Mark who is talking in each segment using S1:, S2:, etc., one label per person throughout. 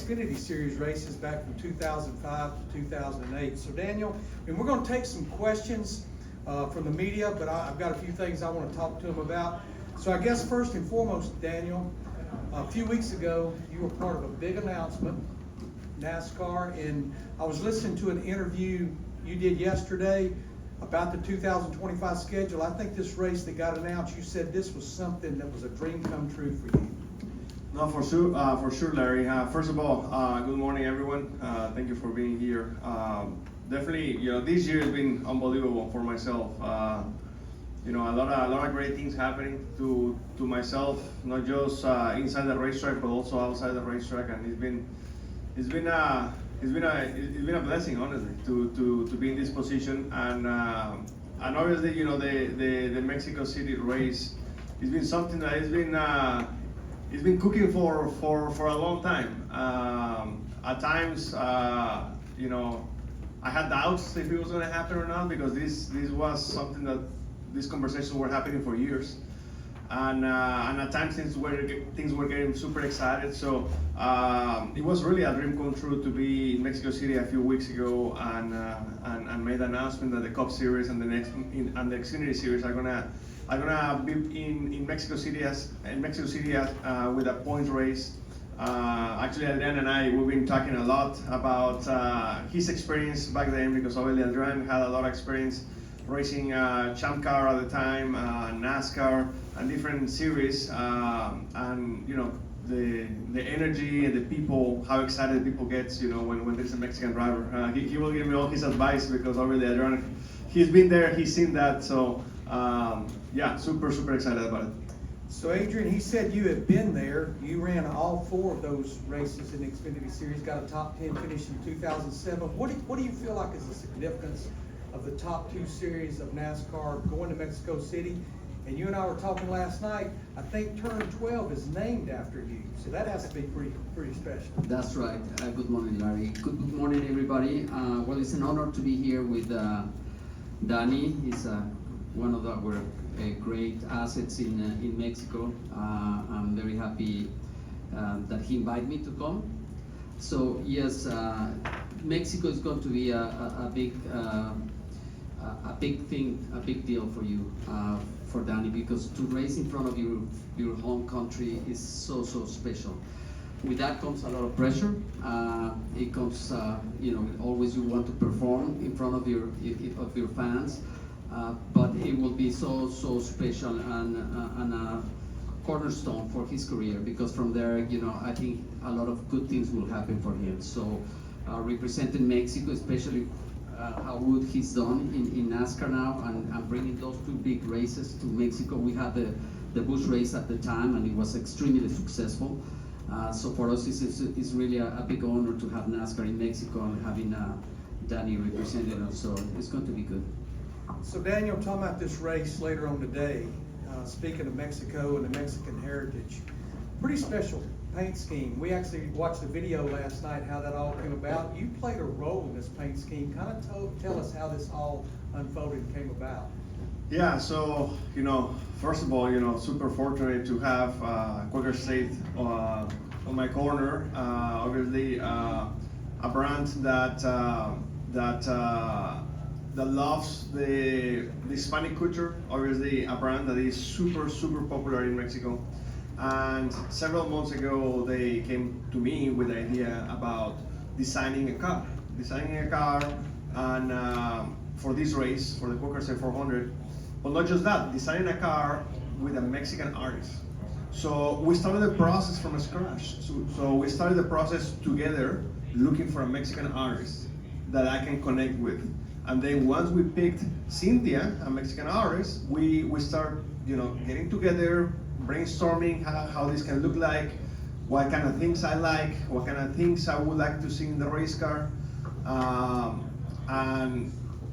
S1: Xfinity Series races back from 2005 to 2008. So Daniel, and we're going to take some questions from the media, but I've got a few things I want to talk to him about. So I guess first and foremost, Daniel, a few weeks ago, you were part of a big announcement, NASCAR, and I was listening to an interview you did yesterday about the 2025 schedule. I think this race that got announced, you said this was something that was a dream come true for you.
S2: No, for sure, Larry. First of all, good morning, everyone. Thank you for being here. Definitely, this year has been unbelievable for myself. A lot of great things happening to myself, not just inside the racetrack, but also outside the racetrack, and it's been a blessing, honestly, to be in this position, and obviously, the Mexico City race has been something that it's been cooking for a long time. At times, I had doubts if it was going to happen or not, because this was something that these conversations were happening for years, and at times things were getting super excited. So it was really a dream come true to be in Mexico City a few weeks ago and made the announcement that the Cup Series and the Xfinity Series are gonna be in Mexico City with a points race. Actually, Adrián and I, we've been talking a lot about his experience back then, because obviously Adrián had a lot of experience racing Champ Car at the time, NASCAR, and different series, and the energy and the people, how excited people get, when there's a Mexican driver. He will give me all his advice, because obviously Adrián, he's been there, he's seen that, so yeah, super excited about it.
S1: So Adrian, he said you had been there. You ran all 4 of those races in the Xfinity Series, got a top 10 finish in 2007. What do you feel like is the significance of the top 2 series of NASCAR going to Mexico City? And you and I were talking last night, I think turn 12 is named after you. So that has to be pretty special.
S3: That's right. Good morning, Larry. Good morning, everybody. Well, it's an honor to be here with Danny. He's one of our great assets in Mexico. I'm very happy that he invited me to come. So yes, Mexico is going to be a big thing, a big deal for you, for Danny, because to race in front of your home country is so special. With that comes a lot of pressure. It comes, always you want to perform in front of your fans. But it will be so special and a cornerstone for his career, because from there, I think a lot of good things will happen for him. So representing Mexico, especially how good he's done in NASCAR now, and bringing those 2 big races to Mexico. We had the Busch race at the time, and it was extremely successful. So for us, it's really a big honor to have NASCAR in Mexico and having Danny representing us. So it's going to be good.
S1: So Daniel, talking about this race later on today, speaking of Mexico and the Mexican heritage, pretty special paint scheme. We actually watched the video last night, how that all came about. You played a role in this paint scheme. Kind of tell us how this all unfolded and came about.
S2: Yeah, so, first of all, super fortunate to have Quaker State on my corner. Obviously, a brand that loves the Hispanic culture. Obviously, a brand that is super popular in Mexico. And several months ago, they came to me with the idea about designing a car, and for this race, for the Quaker State 400. But not just that, designing a car with a Mexican artist. So we started the process from scratch. So we started the process together, looking for a Mexican artist that I can connect with. And then once we picked Cynthia, a Mexican artist, we start, getting together, brainstorming how this can look like, what kind of things I like, what kind of things I would like to see in the race car,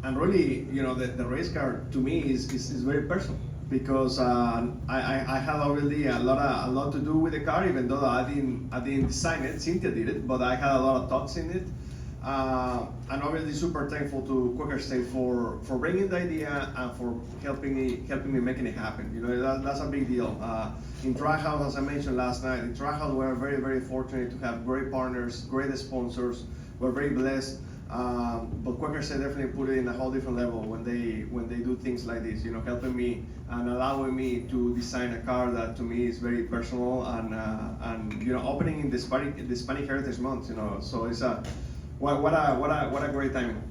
S2: and really, the race car to me is very personal, because I had already a lot to do with the car, even though I didn't design it. Cynthia did it, but I had a lot of thoughts in it. And obviously super thankful to Quaker State for bringing the idea and for helping me making it happen. You know, that's a big deal. In Track House, as I mentioned last night, in Track House we're very, very fortunate to have great partners, great sponsors. We're very blessed. But Quaker State definitely put it in a whole different level when they do things like this. You know, helping me and allowing me to design a car that to me is very personal and you know, opening in the Hispanic Heritage Month. You know, so it's a what a great timing.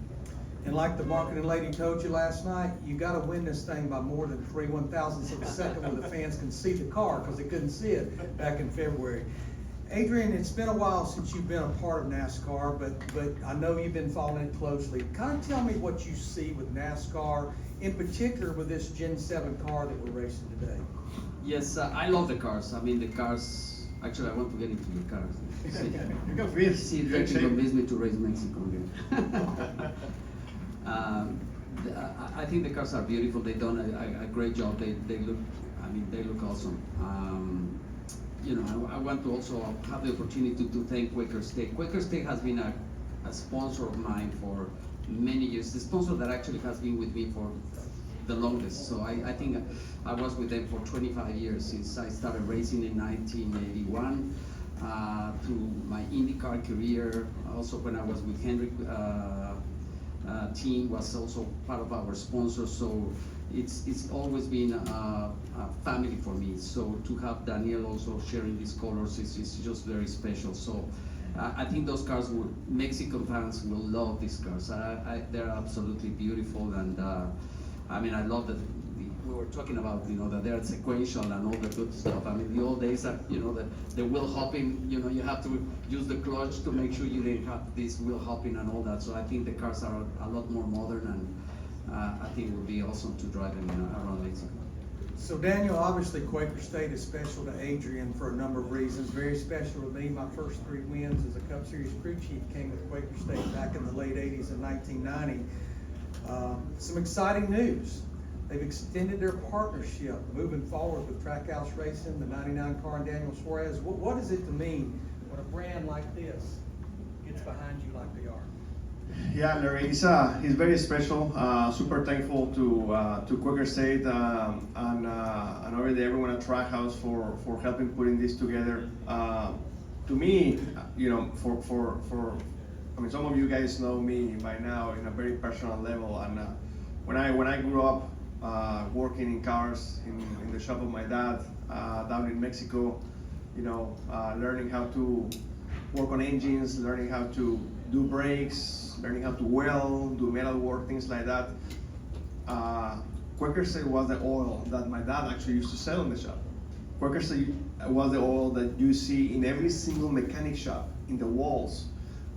S1: And like the marketing lady told you last night, you gotta win this thing by more than 3/1000ths of a second where the fans can see the car, because they couldn't see it back in February. Adrian, it's been a while since you've been a part of NASCAR, but I know you've been following it closely. Kind of tell me what you see with NASCAR, in particular with this Gen 7 car that we're racing today.
S3: Yes, I love the cars. I mean, the cars, actually I want to get into the cars.
S2: You got feel.
S3: See if they can convince me to race Mexico again. I think the cars are beautiful. They've done a great job. They look, I mean, they look awesome. You know, I want to also have the opportunity to thank Quaker State. Quaker State has been a sponsor of mine for many years. The sponsor that actually has been with me for the longest. So I think I was with them for 25 years since I started racing in 1981. To my IndyCar career, also when I was with Henrik team was also part of our sponsor. So it's always been a family for me. So to have Daniel also sharing these colors is just very special. So I think those cars Mexican fans will love these cars. They're absolutely beautiful, and I mean, I love that we were talking about, you know, that they're sequential and all the good stuff. I mean, the old days are, you know, the wheel hopping, you know, you have to use the clutch to make sure you didn't have this wheel hopping and all that. So I think the cars are a lot more modern, and I think it would be awesome to drive them around Mexico.
S1: So Daniel, obviously Quaker State is special to Adrian for a number of reasons. Very special to me. My first 3 wins as a Cup Series crew chief came with Quaker State back in the late 80s and 1990. Some exciting news. They've extended their partnership moving forward with Trackhouse Racing, the 99 car, and Daniel Suarez. What does it to mean when a brand like this gets behind you like they are?
S2: Yeah, Larry, he's very special. Super thankful to Quaker State and already everyone at Trackhouse for helping putting this together. To me, you know, I mean, some of you guys know me by now in a very personal level, and when I grew up working in cars in the shop of my dad down in Mexico, you know, learning how to work on engines, learning how to do brakes, learning how to weld, do metal work, things like that. Quaker State was the oil that my dad actually used to sell in the shop. Quaker State was the oil that you see in every single mechanic shop, in the walls.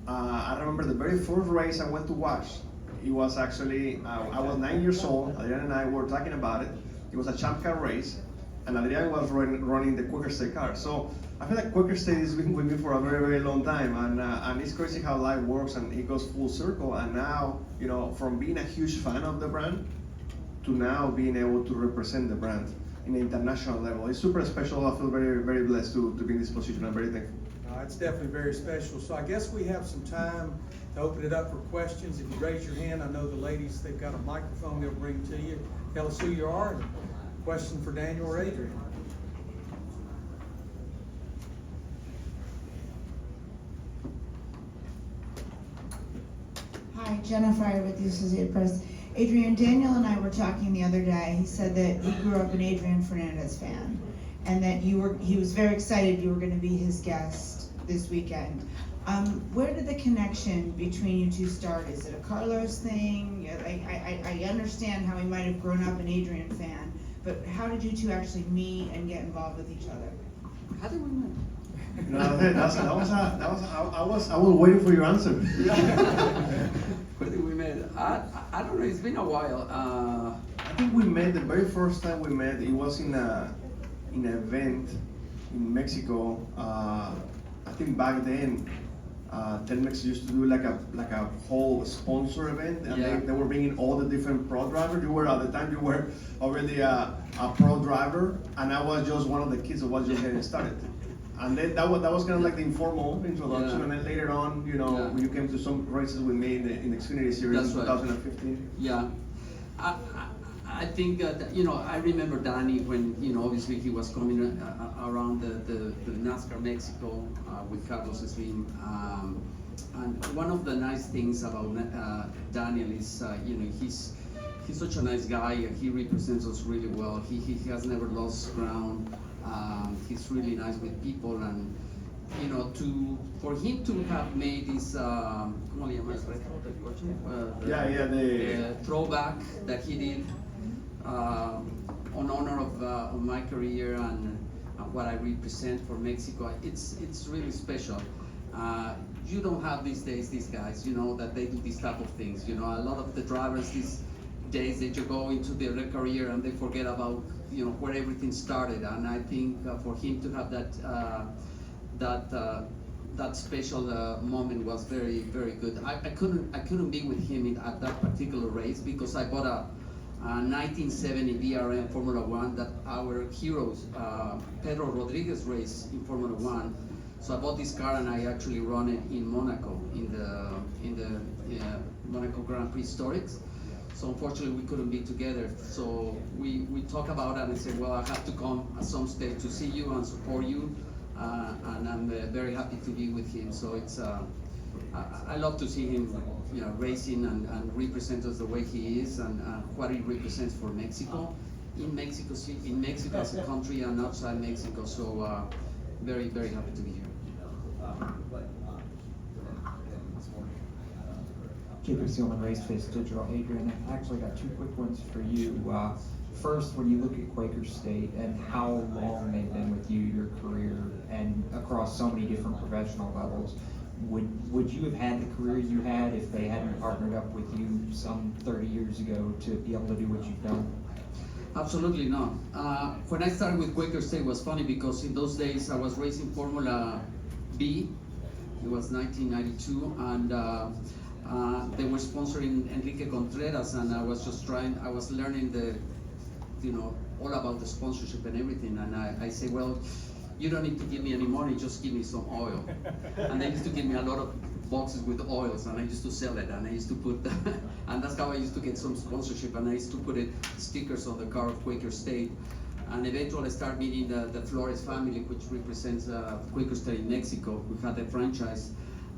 S2: I remember the very first race I went to watch. It was actually, I was 9 years old, Adrian and I were talking about it. It was a champ car race, and Adrian was running the Quaker State car. So I feel like Quaker State has been with me for a very, very long time, and it's crazy how life works and it goes full circle. And now, you know, from being a huge fan of the brand to now being able to represent the brand in an international level, it's super special. I feel very, very blessed to be in this position. I'm very thankful.
S1: It's definitely very special. So I guess we have some time to open it up for questions. If you raise your hand, I know the ladies, they've got a microphone they'll bring to you. Tell us who you are and question for Daniel or Adrian.
S4: Hi, Jennifer with the Associated Press. Adrian, Daniel and I were talking the other day. He said that he grew up an Adrian Fernandez fan, and that he was very excited you were going to be his guest this weekend. Where did the connection between you two start? Is it a Carlos thing? I understand how he might have grown up an Adrian fan, but how did you two actually meet and get involved with each other?
S3: How did we meet?
S2: No, I was waiting for your answer.
S3: Where did we meet? I don't know. It's been a while.
S2: I think we met the very first time we met. It was in an event in Mexico. I think back then, Telmex used to do like a whole sponsor event, and
S3: Yeah.
S2: they were bringing all the different pro drivers. At the time you were already a pro driver, and I was just one of the kids that was just getting started. And then that was kind of like the informal introduction,
S3: Yeah.
S2: and then later on, you know,
S3: Yeah.
S2: you came to some races with me in the Xfinity Series
S3: That's
S2: in
S3: right.
S2: 2015.
S3: Yeah, I think you know, I remember Danny when, you know, obviously he was coming around the NASCAR Mexico with Carlos Slim, and one of the nice things about Daniel is you know, he's such a nice guy. He represents us really well. He has never lost ground. He's really nice with people, and you know, for him to have made this ¿cómo le llamas? The throwback that he did on honor of my career and what I represent for Mexico, it's really special. You don't have these days these guys, you know, that they do these type of things. You know, a lot of the drivers these days, they just go into their career and they forget about, you know, where everything started. And I think for him to have that special moment was very, very good. I couldn't be with him at that particular race because I bought a 1970 BRM Formula One that our heroes Pedro Rodriguez raced in Formula One. So I bought this car and I actually run it in Monaco in the Monaco Grand Prix Historics. So unfortunately we couldn't be together. So we talk about it and I said, well, I have to come at some stage to see you and support you. And I'm very happy to be with him. So it's I love to see him, you know, racing and represent us the way he is and what he represents for Mexico, in Mexico as a country and outside Mexico. So very, very happy to be here.
S5: Jacob Seelman, Race Face Digital. Adrian, I actually got two quick ones for you. First, when you look at Quaker State and how long they've been with you, your career, and across so many different professional levels, would you have had the career you had if they hadn't partnered up with you some 30 years ago to be able to do what you've done?
S3: Absolutely not. When I started with Quaker State, it was funny because in those days I was racing Formula B. It was 1992, and they were sponsoring Enrique Contreras, and I was learning you know, all about the sponsorship and everything. And I say, well, you don't need to give me any money, just give me some oil. And they used to give me a lot of boxes with oils, and I used to sell it, and I used to put, and that's how I used to get some sponsorship, and I used to put stickers on the car of Quaker State. And eventually I started meeting the Flores family, which represents Quaker State in Mexico, who had a franchise,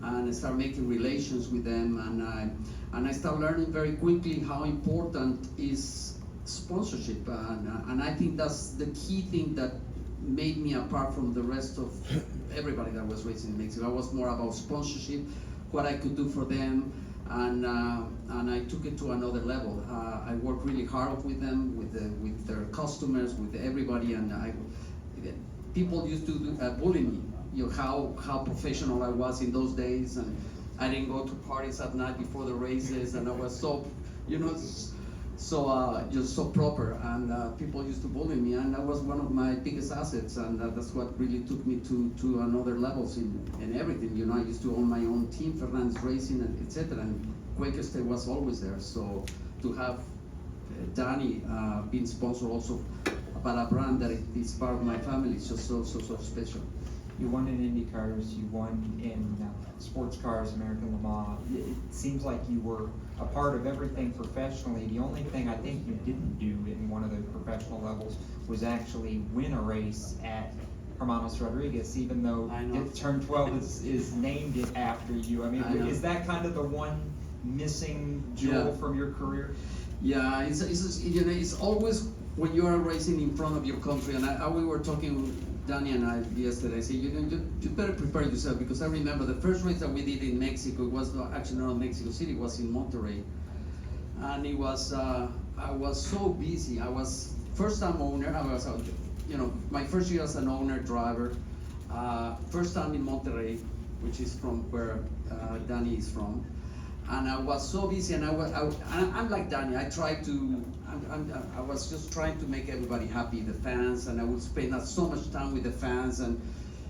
S3: and I started making relations with them, and I started learning very quickly how important is sponsorship, and I think that's the key thing that made me apart from the rest of everybody that was racing in Mexico. I was more about sponsorship, what I could do for them, and I took it to another level. I worked really hard with them, with their customers, with everybody, and people used to bully me. You know how professional I was in those days, and I didn't go to parties at night before the races, and I was so, you know, just so proper, and people used to bully me, and that was one of my biggest assets, and that's what really took me to another levels in everything. You know, I used to own my own team, Fernández Racing, and etc. And Quaker State was always there. So to have Danny being sponsored also by a brand that is part of my family is just so special.
S5: You won in Indy cars, you won in sports cars, American Le Mans. It seems like you were a part of everything professionally. The only thing I think you didn't do in one of the professional levels was actually win a race at Hermanos Rodriguez, even though Turn 12 is named it after you. I mean, is that kind of the one missing jewel from your career?
S3: Yeah, it's you know, it's always when you are racing in front of your country, and we were talking, Danny and I yesterday, I said, you better prepare yourself, because I remember the first race that we did in Mexico, it was actually not in Mexico City, it was in Monterrey. And it was, I was so busy. I was first time owner, I was, you know, my first year as an owner driver, first time in Monterrey, which is from where Danny is from. And I was so busy, and I'm like Danny, I was just trying to make everybody happy, the fans, and I would spend so much time with the fans, and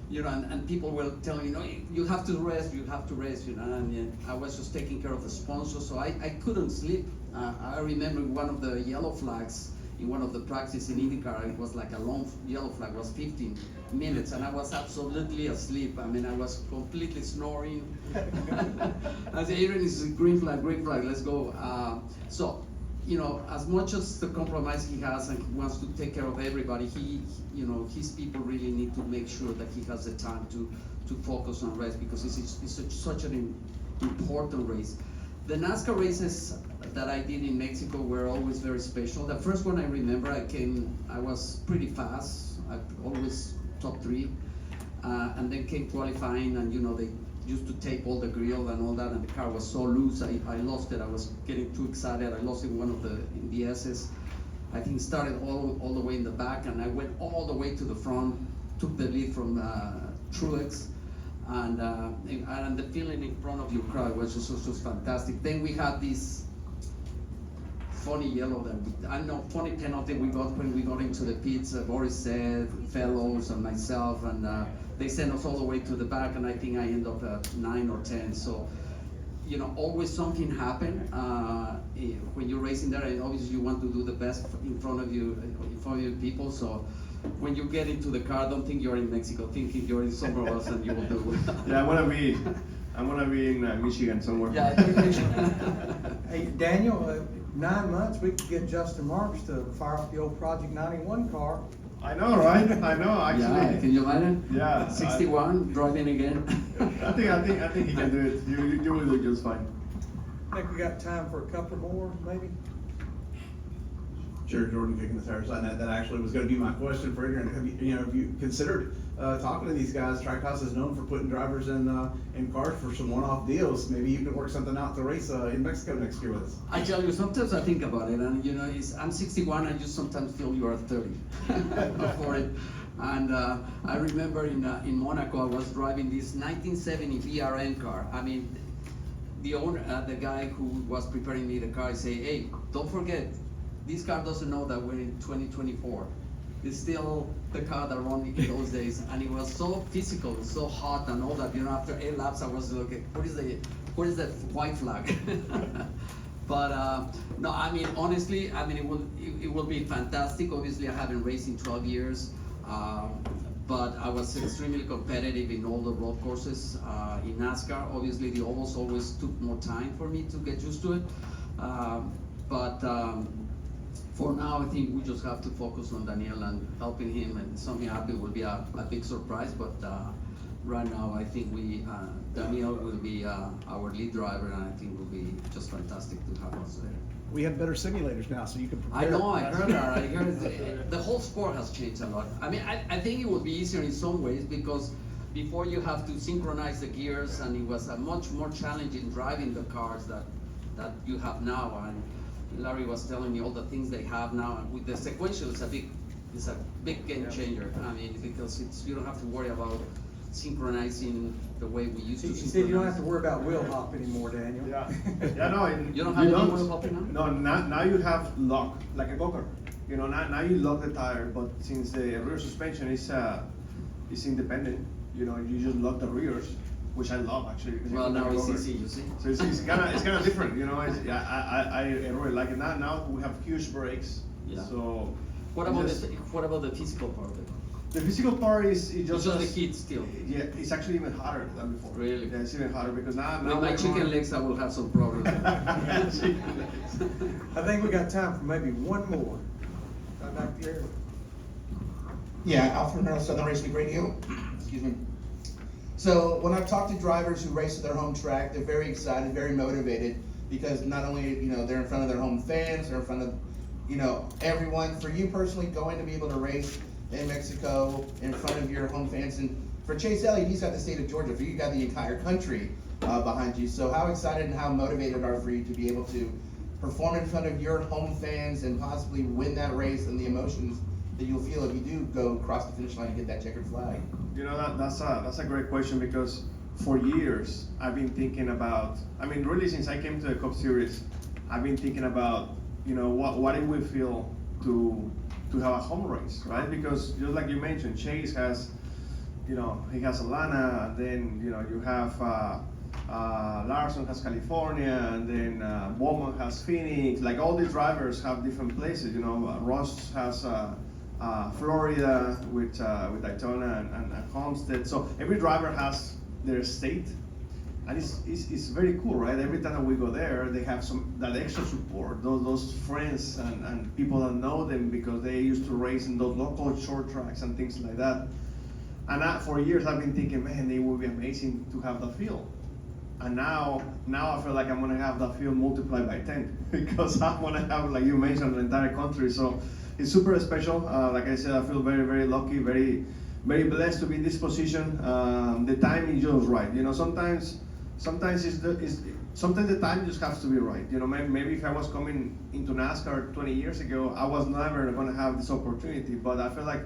S3: you know, and people were telling me, no, you have to rest, you know, and I was just taking care of the sponsors, so I couldn't sleep. I remember one of the yellow flags in one of the practices in IndyCar, it was like a long yellow flag, was 15 minutes, and I was absolutely asleep. I mean, I was completely snoring. I said, Adrian, it's a green flag, let's go. So, you know, as much as the compromise he has and he wants to take care of everybody, you know, his people really need to make sure that he has the time to focus on race, because it's such an important race. The NASCAR races that I did in Mexico were always very special. The first one I remember, I was pretty fast, I always top 3, and then came qualifying, and you know, they used to tape all the grill and all that, and the car was so loose, I lost it. I was getting too excited. I lost in one of the S's. I think started all the way in the back, and I went all the way to the front, took the lead from Truex, and the feeling in front of your crowd was just fantastic. Then we had this funny funny penalty we got when we got into the pits. Boris said, fellows, and myself, and they sent us all the way to the back, and I think I ended up at 9 or 10. So, you know, always something happen when you're racing there, and obviously you want to do the best in front of you people. So when you get into the car, don't think you're in Mexico, think you're in somewhere else, and you will do.
S2: Yeah, I wanna be in Michigan somewhere.
S3: Yeah.
S1: Hey, Daniel, 9 months, we could get Justin Marks to fire up the old Project 91 car.
S2: I know, right? I know, actually.
S3: Yeah, can you imagine?
S2: Yeah.
S3: 61, driving again.
S2: I think he can do it. You will do just fine.
S1: I think we got time for a couple more, maybe?
S6: Sure, Jordan kicking the tires on that. That actually was going to be my question for Adrian. Have you considered talking to these guys? Tricos is known for putting drivers in cars for some one-off deals. Maybe you can work something out to race in Mexico next year with us.
S3: I tell you, sometimes I think about it, and you know, I'm 61. I just sometimes feel you are 30 for it. And I remember in Monaco, I was driving this 1970 VRN car. I mean, the owner, the guy who was preparing me the car, say, "Hey, don't forget, this car doesn't know that we're in 2024. It's still the car that ran in those days," and it was so physical, so hot, and all that. You know, after 8 laps, I was looking, what is that white flag? But no, I mean, honestly, I mean, it will be fantastic. Obviously, I haven't raced in 12 years, but I was extremely competitive in all the road courses in NASCAR. Obviously, the ovals always took more time for me to get used to it, but. For now, I think we just have to focus on Daniel and helping him, and something happen will be a big surprise. But right now, I think Daniel will be our lead driver, and I think will be just fantastic to have us there.
S6: We have better simulators now, so you can prepare.
S3: I know, I heard that. I heard the whole sport has changed a lot. I mean, I think it would be easier in some ways, because before you have to synchronize the gears, and it was a much more challenging driving the cars that you have now. And Larry was telling me all the things they have now, and with the sequential, it's a big game changer. I mean, because you don't have to worry about synchronizing the way we used to.
S1: You said you don't have to worry about wheel hop anymore, Daniel.
S2: Yeah, no.
S3: You don't have any wheel hopping now?
S2: No, now you have lock, like a go-kart. You know, now you lock the tire, but since the rear suspension is independent, you know, you just lock the rears, which I love actually. Because
S3: Well,
S2: you
S3: now
S2: can
S3: it's
S2: go over.
S3: easy, you see.
S2: So it's kind of different, you know. I really like it. Now we have huge brakes.
S3: Yeah.
S2: So
S3: What about the physical part of it?
S2: the physical part is
S3: It's just the heat still.
S2: Yeah, it's actually even hotter than before.
S3: Really?
S2: Yeah, it's even hotter because now
S3: With my
S2: we're
S3: chicken
S2: going-
S3: legs, I will have some problems.
S2: Chicken legs.
S1: I think we got time for maybe one more. Right back there.
S7: Yeah, Alfred Fernandez, Southern Racing Radio. Excuse me. So when I've talked to drivers who race at their home track, they're very excited, very motivated, because not only, you know, they're in front of their home fans, they're in front of, you know, everyone. For you personally, going to be able to race in Mexico in front of your home fans, and for Chase Elliott, he's got the state of Georgia. For you, you got the entire country behind you. So how excited and how motivated are for you to be able to perform in front of your home fans and possibly win that race, and the emotions that you'll feel if you do go across the finish line and get that checkered flag?
S2: You know, that's a great question, because for years I've been thinking about, I mean, really since I came to the Cup Series, I've been thinking about, you know, what it would feel to have a home race, right? Because just like you mentioned, Chase has, you know, he has Alana, and then, you know, you have Larson has California, and then Bowman has Phoenix. Like all these drivers have different places. You know, Ross has Florida with Daytona and Homestead. So every driver has their state, and it's very cool, right? Every time that we go there, they have that extra support, those friends and people that know them because they used to race in those local short tracks and things like that. And for years I've been thinking, man, it would be amazing to have that field. And now I feel like I'm gonna have that field multiplied by 10 because I'm gonna have, like you mentioned, the entire country. So it's super special. Like I said, I feel very, very lucky, very, very blessed to be in this position. The timing is just right. You know, sometimes sometimes the time just has to be right. You know, maybe if I was coming into NASCAR 20 years ago, I was never gonna have this opportunity. But I feel like,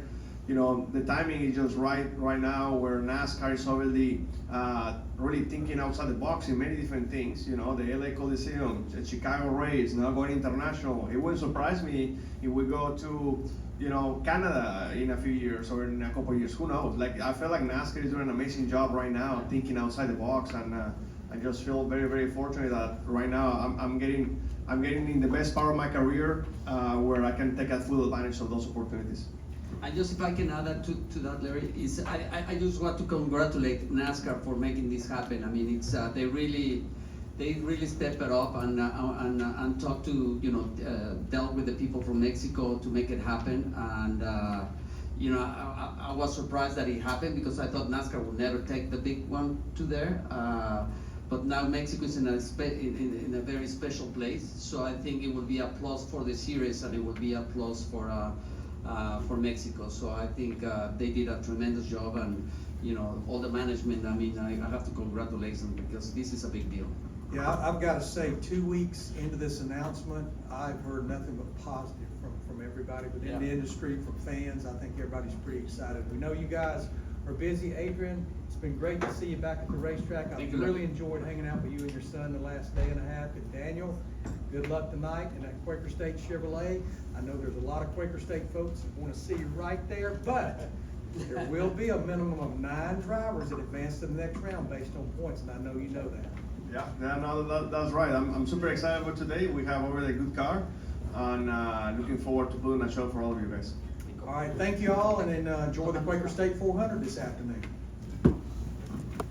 S2: you know, the timing is just right now, where NASCAR is already really thinking outside the box in many different things. You know, the LA Coliseum, the Chicago race, now going international. It wouldn't surprise me if we go to, you know, Canada in a few years or in a couple of years. Who knows? Like, I feel like NASCAR is doing an amazing job right now, thinking outside the box, and I just feel very, very fortunate that right now I'm getting in the best part of my career, where I can take a full advantage of those opportunities.
S3: And just if I can add that to that, Larry, is I just want to congratulate NASCAR for making this happen. I mean, it's they really stepped it up and talked to, you know, dealt with the people from Mexico to make it happen. And you know, I was surprised that it happened because I thought NASCAR would never take the big one to there. But now Mexico is in a very special place, so I think it will be a plus for the series, and it will be a plus for Mexico. So I think they did a tremendous job, and you know, all the management. I mean, I have to congratulate them because this is a big deal.
S1: Yeah, I've got to say, 2 weeks into this announcement, I've heard nothing but positive from everybody within the industry, from fans. I think everybody's pretty excited. We know you guys are busy. Adrian, it's been great to see you back at the racetrack. I've really enjoyed hanging out with you and your son the last day and a half. And Daniel, good luck tonight in that Quaker State Chevrolet. I know there's a lot of Quaker State folks that want to see you right there, but there will be a minimum of 9 drivers that advance to the next round based on points, and I know you know that.
S2: Yeah, no, that's right. I'm super excited about today. We have already a good car, and looking forward to putting a show for all of you guys.
S1: All right, thank you all, and then enjoy the Quaker State 400 this afternoon.